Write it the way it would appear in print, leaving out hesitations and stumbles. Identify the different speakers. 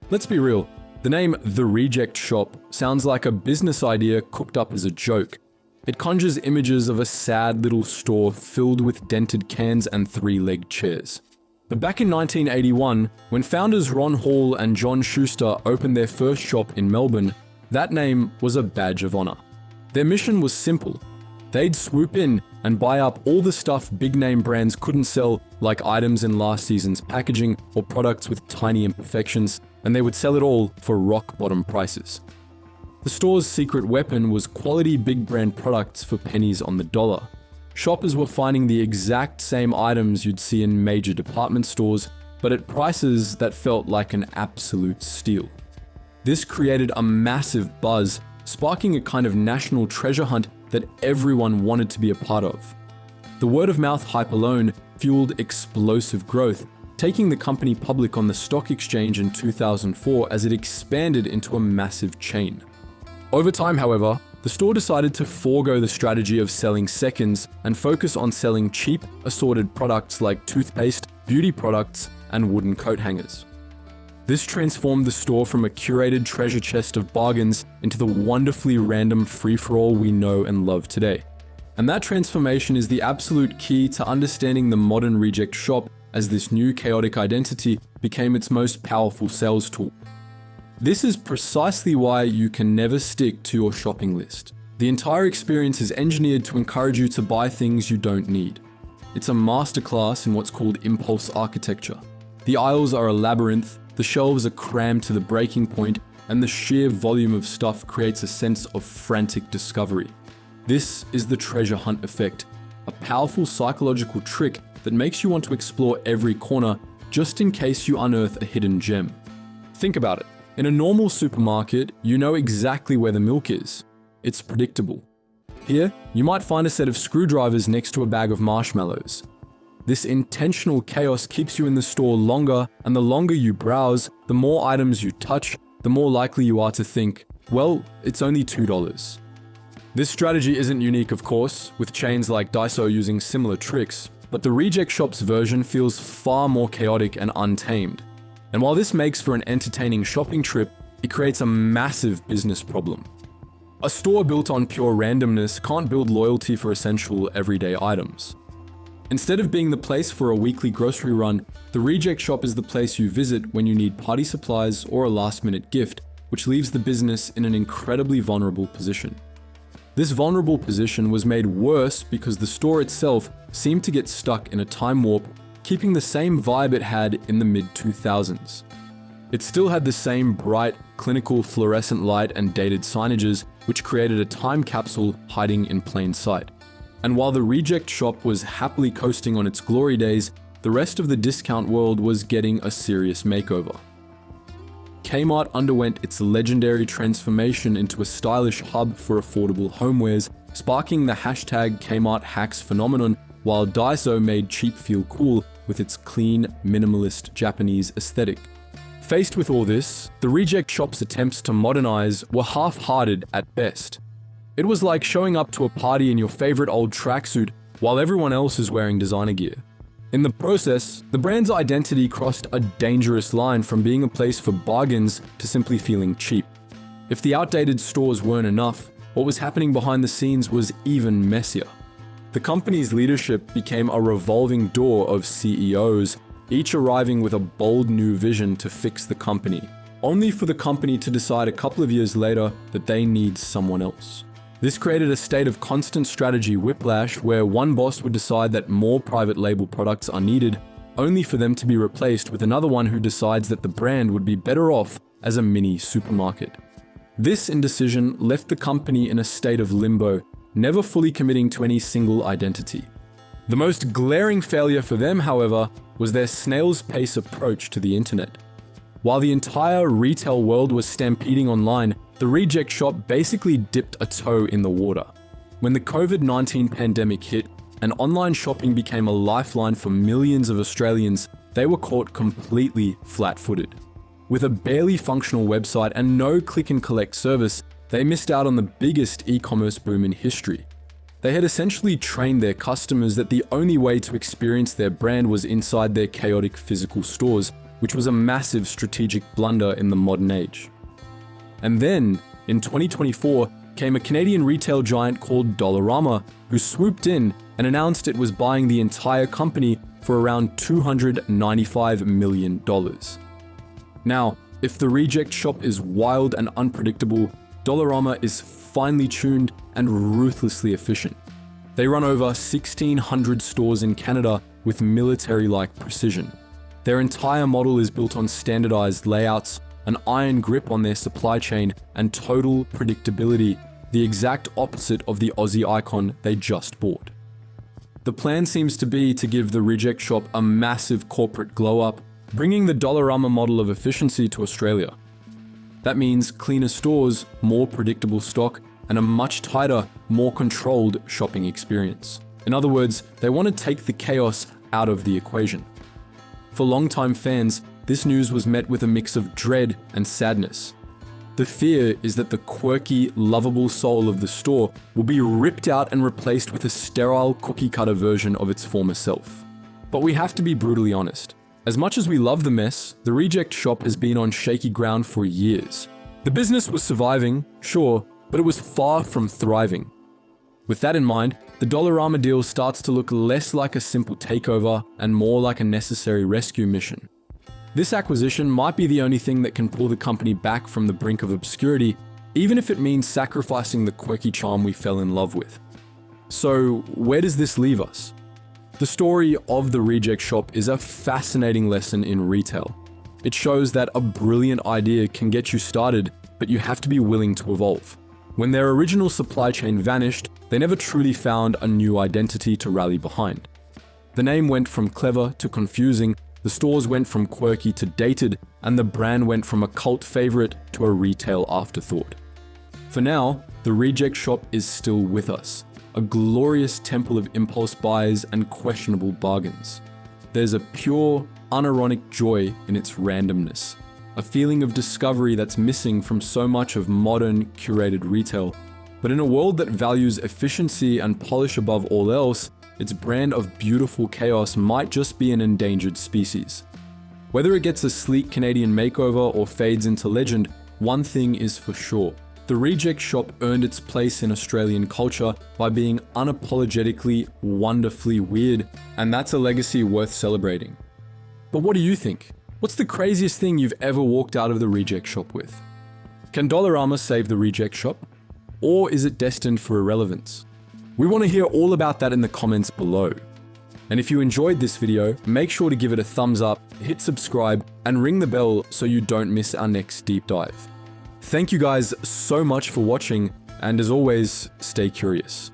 Speaker 1: Let's be real, the name The Reject Shop sounds like a business idea cooked up as a joke. It conjures images of a sad little store filled with dented cans and three-legged chairs. But back in 1981, when founders Ron Hall and John Schuster opened their first shop in Melbourne, that name was a badge of honor. Their mission was simple. They'd swoop in and buy up all the stuff big-name brands couldn't sell, like items in last season's packaging or products with tiny imperfections, and they would sell it all for rock-bottom prices. The store's secret weapon was quality big brand products for pennies on the dollar. Shoppers were finding the exact same items you'd see in major department stores, but at prices that felt like an absolute steal. This created a massive buzz, sparking a kind of national treasure hunt that everyone wanted to be a part of. The word-of-mouth hype alone fueled explosive growth, taking the company public on the stock exchange in 2004 as it expanded into a massive chain. Over time, however, the store decided to forego the strategy of selling seconds and focus on selling cheap, assorted products like toothpaste, beauty products, and wooden coat hangers. This transformed the store from a curated treasure chest of bargains into the wonderfully random free-for-all we know and love today. And that transformation is the absolute key to understanding the modern Reject Shop, as this new chaotic identity became its most powerful sales tool. This is precisely why you can never stick to your shopping list. The entire experience is engineered to encourage you to buy things you don't need. It's a masterclass in what's called impulse architecture. The aisles are a labyrinth, the shelves are crammed to the breaking point, and the sheer volume of stuff creates a sense of frantic discovery. This is the treasure hunt effect, a powerful psychological trick that makes you want to explore every corner just in case you unearth a hidden gem. Think about it. In a normal supermarket, you know exactly where the milk is. It's predictable. Here, you might find a set of screwdrivers next to a bag of marshmallows. This intentional chaos keeps you in the store longer, and the longer you browse, the more items you touch, the more likely you are to think, well, it's only $2. This strategy isn't unique, of course, with chains like Daiso using similar tricks, but the Reject Shop's version feels far more chaotic and untamed. And while this makes for an entertaining shopping trip, it creates a massive business problem. A store built on pure randomness can't build loyalty for essential everyday items. Instead of being the place for a weekly grocery run, the Reject Shop is the place you visit when you need party supplies or a last-minute gift, which leaves the business in an incredibly vulnerable position. This vulnerable position was made worse because the store itself seemed to get stuck in a time warp, keeping the same vibe it had in the mid-2000s. It still had the same bright, clinical fluorescent light and dated signages, which created a time capsule hiding in plain sight. And while the Reject Shop was happily coasting on its glory days, the rest of the discount world was getting a serious makeover. Kmart underwent its legendary transformation into a stylish hub for affordable homewares, sparking the hashtag Kmart hacks phenomenon, while Daiso made cheap feel cool with its clean, minimalist Japanese aesthetic. Faced with all this, the Reject Shop's attempts to modernize were half-hearted at best. It was like showing up to a party in your favorite old tracksuit while everyone else is wearing designer gear. In the process, the brand's identity crossed a dangerous line from being a place for bargains to simply feeling cheap. If the outdated stores weren't enough, what was happening behind the scenes was even messier. The company's leadership became a revolving door of CEOs, each arriving with a bold new vision to fix the company, only for the company to decide a couple of years later that they need someone else. This created a state of constant strategy whiplash where one boss would decide that more private label products are needed, only for them to be replaced with another one who decides that the brand would be better off as a mini supermarket. This indecision left the company in a state of limbo, never fully committing to any single identity. The most glaring failure for them, however, was their snail's pace approach to the internet. While the entire retail world was stampeding online, the Reject Shop basically dipped a toe in the water. When the COVID-19 pandemic hit and online shopping became a lifeline for millions of Australians, they were caught completely flat-footed. With a barely functional website and no click-and-collect service, they missed out on the biggest e-commerce boom in history. They had essentially trained their customers that the only way to experience their brand was inside their chaotic physical stores, which was a massive strategic blunder in the modern age. And then, in 2024, came a Canadian retail giant called Dollarama, who swooped in and announced it was buying the entire company for around $295 million. Now, if the Reject Shop is wild and unpredictable, Dollarama is finely tuned and ruthlessly efficient. They run over 1,600 stores in Canada with military-like precision. Their entire model is built on standardized layouts, an iron grip on their supply chain, and total predictability, the exact opposite of the Aussie icon they just bought. The plan seems to be to give the Reject Shop a massive corporate glow-up, bringing the Dollarama model of efficiency to Australia. That means cleaner stores, more predictable stock, and a much tighter, more controlled shopping experience. In other words, they want to take the chaos out of the equation. For longtime fans, this news was met with a mix of dread and sadness. The fear is that the quirky, lovable soul of the store will be ripped out and replaced with a sterile, cookie-cutter version of its former self. But we have to be brutally honest. As much as we love the mess, the Reject Shop has been on shaky ground for years. The business was surviving, sure, but it was far from thriving. With that in mind, the Dollarama deal starts to look less like a simple takeover and more like a necessary rescue mission. This acquisition might be the only thing that can pull the company back from the brink of obscurity, even if it means sacrificing the quirky charm we fell in love with. So, where does this leave us? The story of the Reject Shop is a fascinating lesson in retail. It shows that a brilliant idea can get you started, but you have to be willing to evolve. When their original supply chain vanished, they never truly found a new identity to rally behind. The name went from clever to confusing, the stores went from quirky to dated, and the brand went from a cult favorite to a retail afterthought. For now, the Reject Shop is still with us, a glorious temple of impulse buys and questionable bargains. There's a pure, unironic joy in its randomness, a feeling of discovery that's missing from so much of modern, curated retail. But in a world that values efficiency and polish above all else, its brand of beautiful chaos might just be an endangered species. Whether it gets a sleek Canadian makeover or fades into legend, one thing is for sure. The Reject Shop earned its place in Australian culture by being unapologetically, wonderfully weird, and that's a legacy worth celebrating. But what do you think? What's the craziest thing you've ever walked out of the Reject Shop with? Can Dollarama save the Reject Shop? Or is it destined for irrelevance? We want to hear all about that in the comments below. And if you enjoyed this video, make sure to give it a thumbs up, hit subscribe, and ring the bell so you don't miss our next deep dive. Thank you guys so much for watching, and as always, stay curious.